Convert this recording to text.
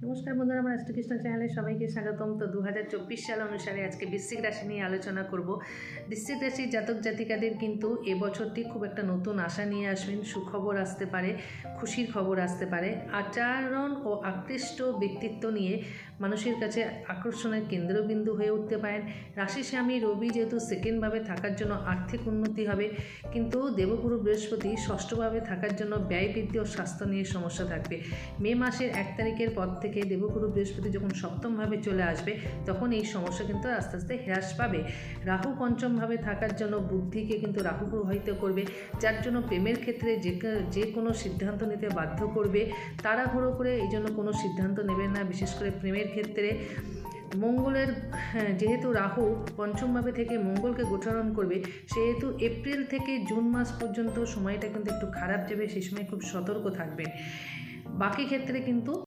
নমস্কার বন্ধুরা, আমার শ্রীকৃষ্ণ চ্যানেলে সবাইকে স্বাগতম। তো 2024 সাল অনুসারে আজকে বৃশ্চিক রাশি নিয়ে আলোচনা করব। বৃশ্চিক রাশির জাতক জাতিকাদের কিন্তু এবছরটি খুব একটা নতুন আশা নিয়ে আসবেন। সুখবর আসতে পারে, খুশির খবর আসতে পারে। আচরণ ও আকৃষ্ট ব্যক্তিত্ব নিয়ে মানুষের কাছে আকর্ষণের কেন্দ্রবিন্দু হয়ে উঠতে পারেন। রাশি স্বামী রবি যেহেতু সেকেন্ডভাবে থাকার জন্য আর্থিক উন্নতি হবে, কিন্তু দেবগুরু বৃহস্পতি ষষ্ঠভাবে থাকার জন্য ব্যয় বৃদ্ধি ও স্বাস্থ্য নিয়ে সমস্যা থাকবে। মে মাসের 1 তারিখের পর থেকে দেবগুরু বৃহস্পতি যখন সপ্তমভাবে চলে আসবে, তখন এই সমস্যা কিন্তু আস্তে আস্তে হ্রাস পাবে। রাহু পঞ্চমভাবে থাকার জন্য বুদ্ধিকে কিন্তু রাহু প্রভাবিত করবে, যার জন্য প্রেমের ক্ষেত্রে যে কোনো সিদ্ধান্ত নিতে বাধ্য করবে। তাড়াহুড়ো করে এই জন্য কোনো সিদ্ধান্ত নেবেন না, বিশেষ করে প্রেমের ক্ষেত্রে। মঙ্গলের যেহেতু রাহু পঞ্চমভাবে থেকে মঙ্গলকে গোচরণ করবে, সেহেতু এপ্রিল থেকে জুন মাস পর্যন্ত সময়টা কিন্তু একটু খারাপ যাবে। সেই সময় খুব সতর্ক থাকবেন। বাকি ক্ষেত্রে কিন্তু